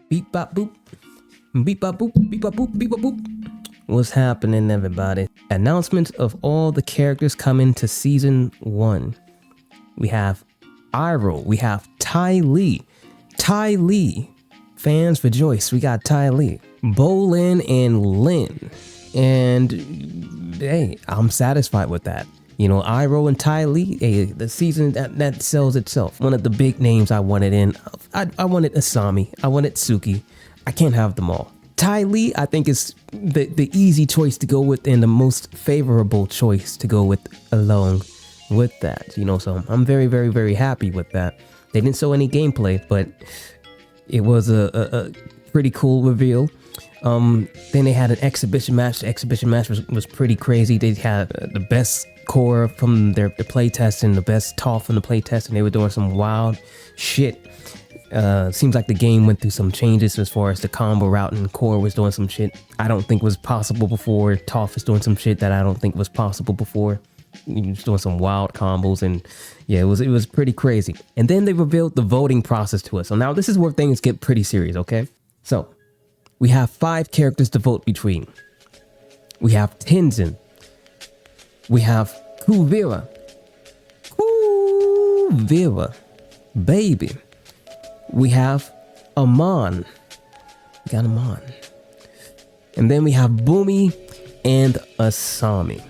Beep bop boop. Beep bop boop. Beep bop boop. Beep bop boop. What's happening, everybody? Announcement of all the characters coming to season 1. We have ITOwl. We have Ty Lee. Ty Lee. Fans rejoice. We got Ty Lee. Bolin and Lin. And hey, I'm satisfied with that. You know, ITOwl and Ty Lee, hey, the season that sells itself. One of the big names I wanted in. I wanted Asami. I wanted Suki. I can't have them all. Ty Lee, I think, is the easy choice to go with and the most favorable choice to go with along with that. You know, so I'm very, very, very happy with that. They didn't show any gameplay, but it was a pretty cool reveal. Then they had an exhibition match. The exhibition match was pretty crazy. They had the best core from their playtest and the best top from the playtest, and they were doing some wild shit. Seems like the game went through some changes as far as the combo route, and core was doing some shit I don't think was possible before. Toph is doing some shit that I don't think was possible before. He was doing some wild combos, and yeah, it was pretty crazy. And then they revealed the voting process to us. So now this is where things get pretty serious, okay? So we have 5 characters to vote between. We have Tenzin. We have Kuvira. Kuvira. Baby. We have Amon. We got Amon. And then we have Boomy and Asami.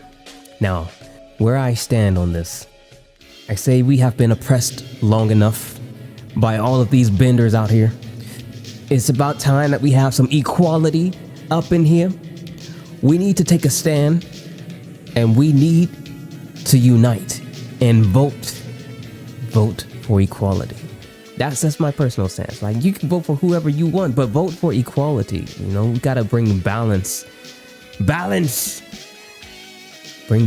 Now, where I stand on this, I say we have been oppressed long enough by all of these benders out here. It's about time that we have some equality up in here. We need to take a stand, and we need to unite and vote for equality. That's my personal stance. Like, you can vote for whoever you want, but vote for equality. You know, we gotta bring balance. Bring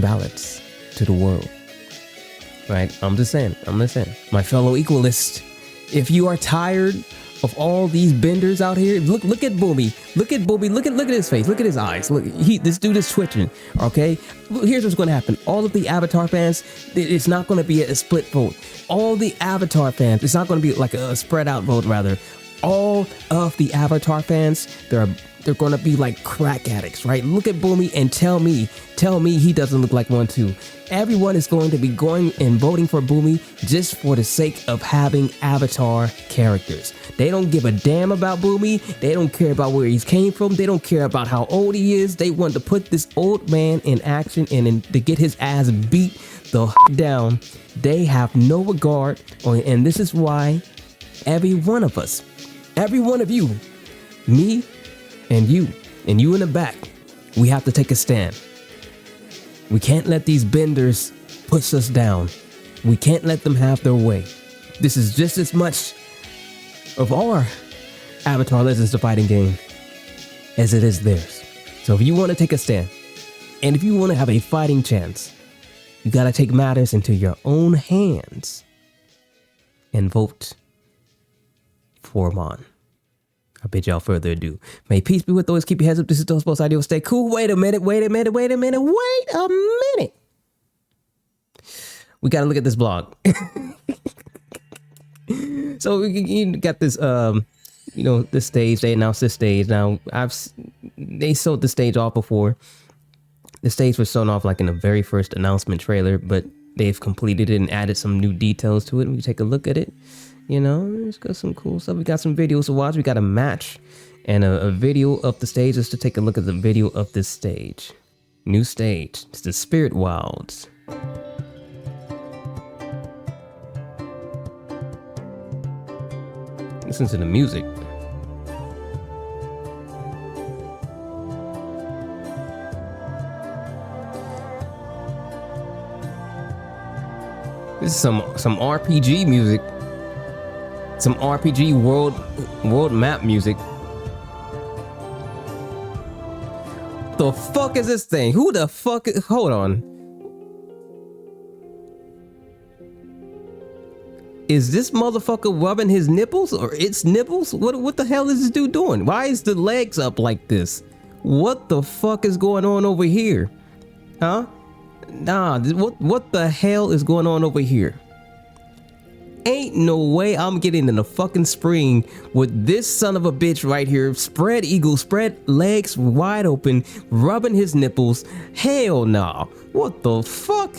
balance to the world. Right? I'm just saying. My fellow equalists, if you are tired of all these benders out here, look at Boomy. Look at his face. Look at his eyes. Look, this dude is twitching. Okay? Here's what's gonna happen. All of the Avatar fans, it's not gonna be a split vote. All the Avatar fans, it's not gonna be like a spread out vote, rather. All of the Avatar fans, they're gonna be like crack addicts, right? Look at Boomy and tell me he doesn't look like one too. Everyone is going to be going and voting for Boomy just for the sake of having Avatar characters. They don't give a damn about Boomy. They don't care about where he came from. They don't care about how old he is. They want to put this old man in action and to get his ass beat the down. They have no regard, and this is why every one of us, every one of you, me and you in the back, we have to take a stand. We can't let these benders push us down. We can't let them have their way. This is just as much of our Avatar Legends, the fighting game, as it is theirs. So if you want to take a stand, and if you want to have a fighting chance, you gotta take matters into your own hands and vote for Amon. I bid y'all further ado. May peace be with those. Keep your heads up. This is Those Post ITOwl. Stay cool. Wait a minute. We gotta look at this blog. So you got this, you know, this stage. They announced this stage. Now they sold the stage off before. The stage was shown off like in the very first announcement trailer, but they've completed it and added some new details to it. We take a look at it. You know, it's got some cool stuff. We got some videos to watch. We got a match and a video of the stage. Just to take a look at the video of this stage. New stage. It's the Spirit Wilds. Listen to the music. This is some RPG music. Some RPG world map music. The fuck is this thing? Who the fuck is, hold on. Is this motherfucker rubbing his nipples or its nipples? What the hell is this dude doing? Why is the legs up like this? What the fuck is going on over here? Huh? Nah, what the hell is going on over here? Ain't no way I'm getting in the fucking spring with this son of a bitch right here. Spread eagle, spread legs wide open, rubbing his nipples. Hell nah. What the fuck?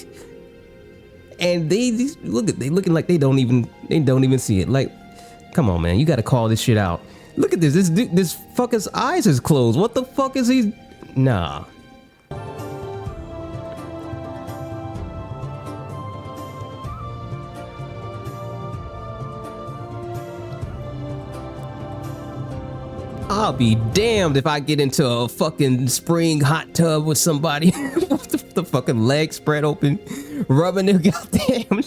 And they looking like they don't even see it. Like, come on, man, you gotta call this shit out. Look at this. This fucker's eyes is closed. What the fuck is he? Nah. I'll be damned if I get into a fucking spring hot tub with somebody with the fucking legs spread open, rubbing their goddamn.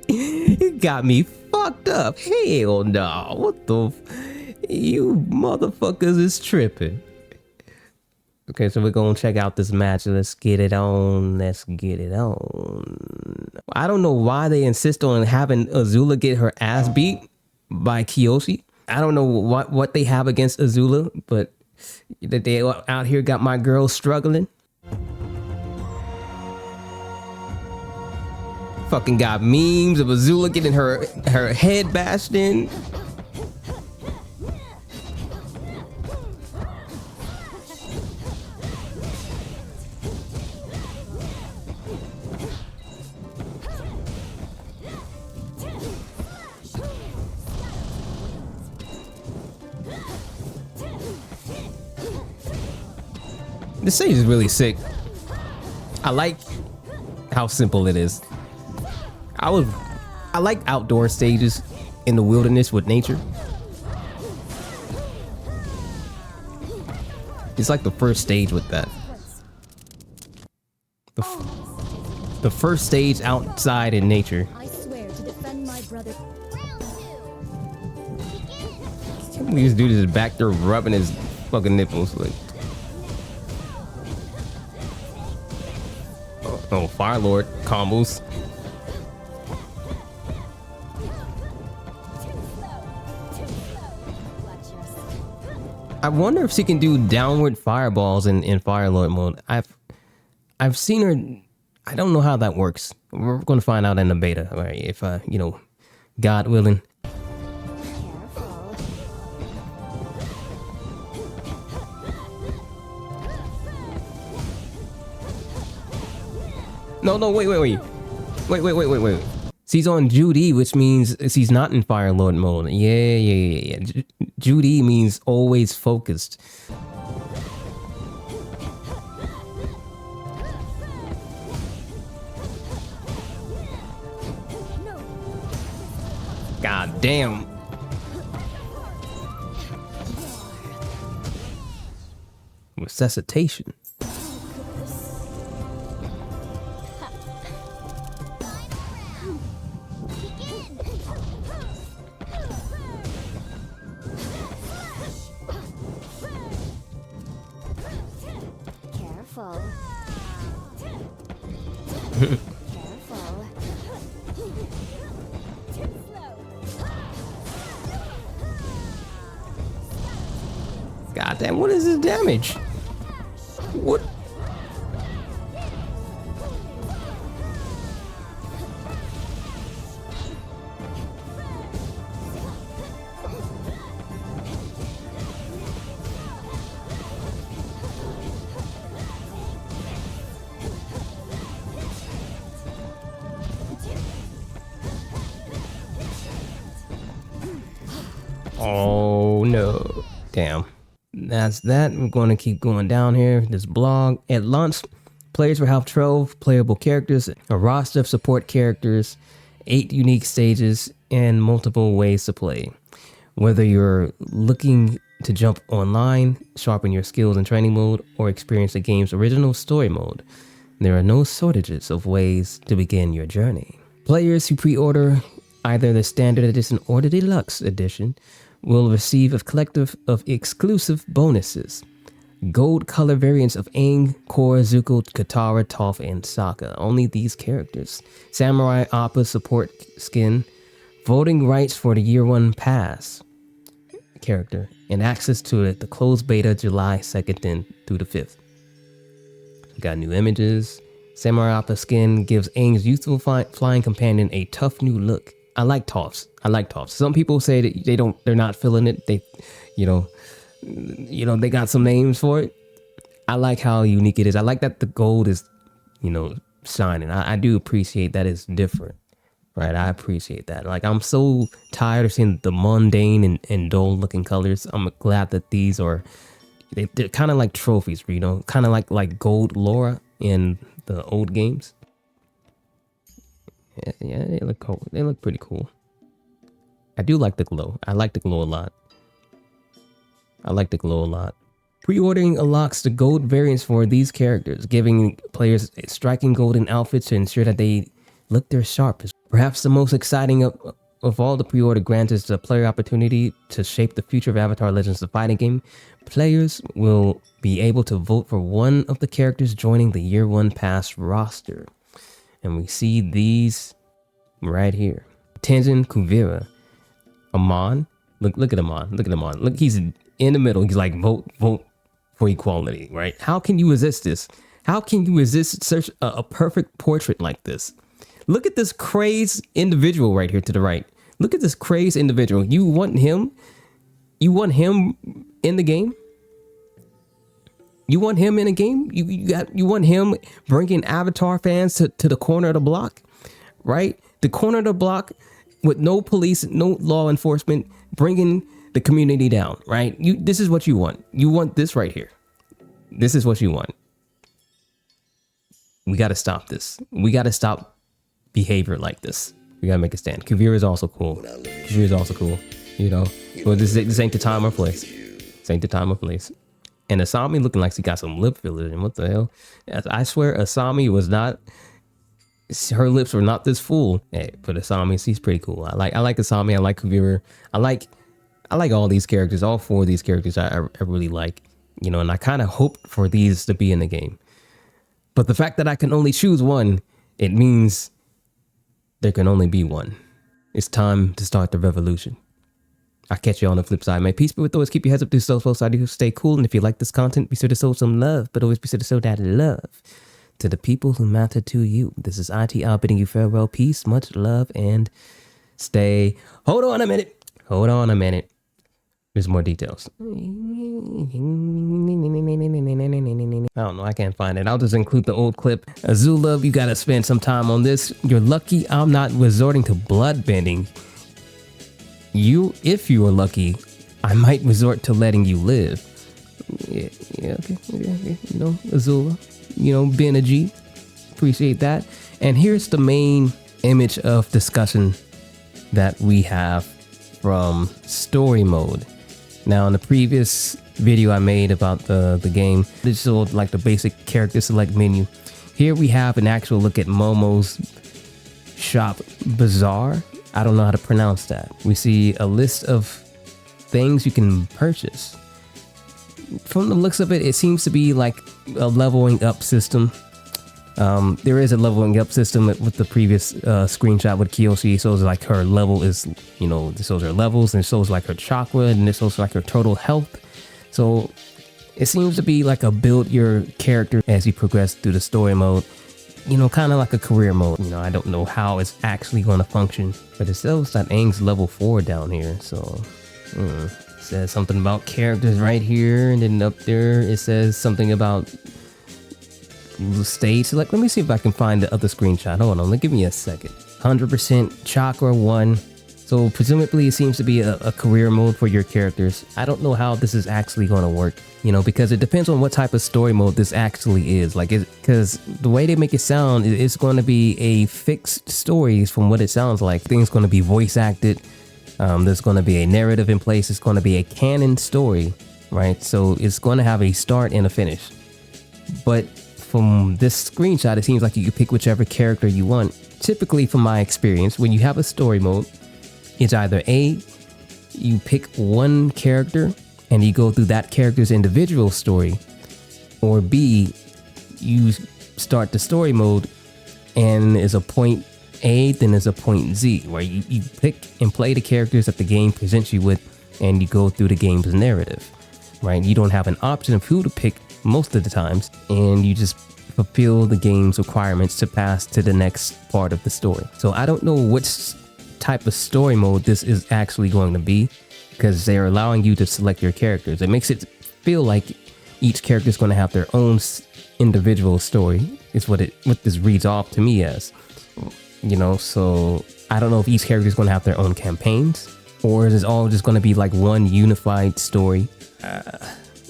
You got me fucked up. Hell no. What the? You motherfuckers is tripping. Okay, so we're gonna check out this match. Let's get it on. Let's get it on. I don't know why they insist on having Azula get her ass beat by Kiyoshi. I don't know what they have against Azula, but they out here got my girl struggling. Fucking got memes of Azula getting her head bashed in. This stage is really sick. I like how simple it is. I like outdoor stages in the wilderness with nature. It's like the first stage with that. The first stage outside in nature. I swear to defend my brother. This dude is back there rubbing his fucking nipples like. Oh, Fire Lord combos. I wonder if she can do downward fireballs in Fire Lord mode. I've seen her. I don't know how that works. We're going to find out in the beta, right? If you know, God willing. No, wait. She's on Judy, which means she's not in Fire Lord mode. Yeah. Judy means always focused. God damn. Resuscitation. Careful. God damn, what is his damage? What? Oh no. Damn. That's that. We're going to keep going down here. This blog. At launch, players will have 12 playable characters, a roster of support characters, 8 unique stages, and multiple ways to play. Whether you're looking to jump online, sharpen your skills in training mode, or experience the game's original story mode, there are no shortages of ways to begin your journey. Players who pre-order either the standard edition or the deluxe edition will receive a collective of exclusive bonuses. Gold color variants of Aang, Korra, Zuko, Katara, Toph, and Sokka. Only these characters. Samurai Appa support skin. Voting rights for the Year 1 pass character. And access to it, the closed beta July 2nd through the 5th. We got new images. Samurai Alpha skin gives Aang's youthful flying companion a tough new look. I like toffs. Some people say that they're not feeling it. They, they got some names for it. I like how unique it is. I like that the gold is, shining. I do appreciate that it's different, right? I appreciate that. Like, I'm so tired of seeing the mundane and dull looking colors. I'm glad that these are, they're kind of like trophies, kind of like gold Laura in the old games. Yeah, they look cool. They look pretty cool. I do like the glow. I like the glow a lot. Pre-ordering unlocks the gold variants for these characters, giving players striking golden outfits to ensure that they look their sharpest. Perhaps the most exciting of all the pre-order grants is the player opportunity to shape the future of Avatar Legends of Fighting game. Players will be able to vote for one of the characters joining the Year 1 Pass roster. And we see these right here. Tenzin, Kuvira, Amon. Look at Amon. Look, he's in the middle. He's like, vote for equality, right? How can you resist this? How can you resist such a perfect portrait like this? Look at this crazed individual right here to the right. Look at this crazed individual. You want him? You want him in the game? You want him in a game? You want him bringing Avatar fans to the corner of the block, right? The corner of the block with no police, no law enforcement, bringing the community down, right? This is what you want. You want this right here. This is what you want. We got to stop this. We got to stop behavior like this. We got to make a stand. Kuvira is also cool. But this ain't the time or place. And Asami looking like she got some lip fillers. And what the hell? I swear Asami was not, her lips were not this full. Hey, but Asami, she's pretty cool. I like Asami. I like Kuvira. I like all these characters. All four of these characters I really like. And I kind of hoped for these to be in the game. But the fact that I can only choose one, it means there can only be one. It's time to start the revolution. I'll catch you on the flip side, man. Peace be with those. Keep your heads up, do so I do stay cool. And if you like this content, be sure to show some love, but always be sure to show that love to the people who matter to you. This is ITOwl bidding you farewell. Peace, much love, and stay. Hold on a minute. There's more details. I don't know. I can't find it. I'll just include the old clip. Azula, you gotta spend some time on this. You're lucky I'm not resorting to blood bending. If you are lucky, I might resort to letting you live. Okay. Azula, being a G. Appreciate that. And here's the main image of discussion that we have from story mode. Now, in the previous video I made about the game, this showed like the basic character select menu. Here we have an actual look at Momo's shop bazaar. I don't know how to pronounce that. We see a list of things you can purchase. From the looks of it, it seems to be like a leveling up system. There is a leveling up system with the previous screenshot with Kyoshi. So it's like her level is, this shows her levels, and it shows like her chakra, and this shows like her total health. So it seems to be like a build your character as you progress through the story mode. Kind of like a career mode. I don't know how it's actually going to function, but it shows that Aang's level 4 down here. So it says something about characters right here, and then up there it says something about the stage select. Let me see if I can find the other screenshot. Hold on, give me a second. 100% chakra 1. So presumably it seems to be a career mode for your characters. I don't know how this is actually going to work, because it depends on what type of story mode this actually is. Because the way they make it sound, it's going to be a fixed story from what it sounds like. Things going to be voice acted. There's going to be a narrative in place. It's going to be a canon story, right? So it's going to have a start and a finish. But from this screenshot, it seems like you can pick whichever character you want. Typically, from my experience, when you have a story mode, it's either A, you pick one character and you go through that character's individual story, or B, you start the story mode and there's a point A, then there's a point Z, where you pick and play the characters that the game presents you with, and you go through the game's narrative, right? You don't have an option of who to pick most of the times, and you just fulfill the game's requirements to pass to the next part of the story. So I don't know which type of story mode this is actually going to be, because they're allowing you to select your characters. It makes it feel like each character is going to have their own individual story, is what this reads off to me as. You know, so I don't know if each character is going to have their own campaigns, or is it all just going to be like one unified story?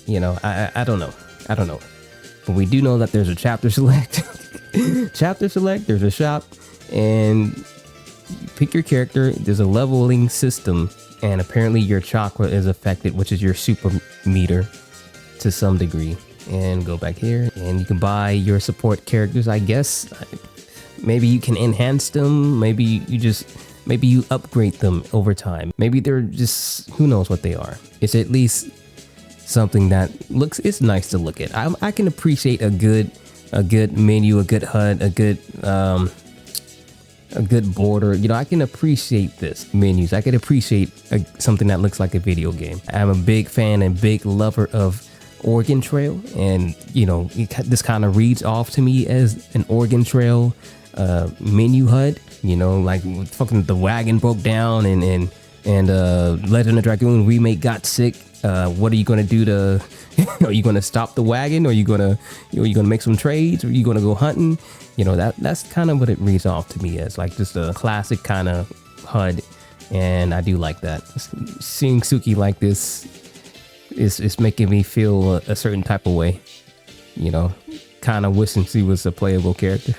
You know, I don't know. I don't know. But we do know that there's a chapter select. Chapter select, there's a shop, and you pick your character. There's a leveling system, and apparently your chakra is affected, which is your super meter to some degree. And go back here, and you can buy your support characters, I guess. Maybe you can enhance them. Maybe you upgrade them over time. Maybe they're just, who knows what they are. It's at least something that it's nice to look at. I can appreciate a good menu, a good HUD, a good border. You know, I can appreciate this menus. I can appreciate something that looks like a video game. I'm a big fan and big lover of Oregon Trail, and you know, this kind of reads off to me as an Oregon Trail menu HUD. You know, like fucking the wagon broke down, and Legend of Dragoon remake got sick. What are you gonna do to? Are you gonna stop the wagon? Or are you gonna make some trades? Or are you gonna go hunting? You know, that's kind of what it reads off to me as, like just a classic kind of HUD, and I do like that. Seeing Suki like this is making me feel a certain type of way. You know, kind of wishing she was a playable character.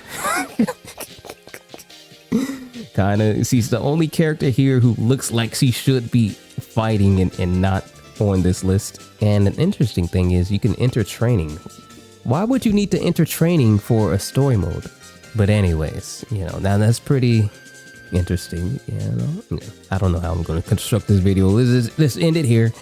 Kind of, she's the only character here who looks like she should be fighting and not on this list. And an interesting thing is you can enter training. Why would you need to enter training for a story mode? But anyways, you know, now that's pretty interesting. You know, I don't know how I'm going to construct this video. Let's end it here.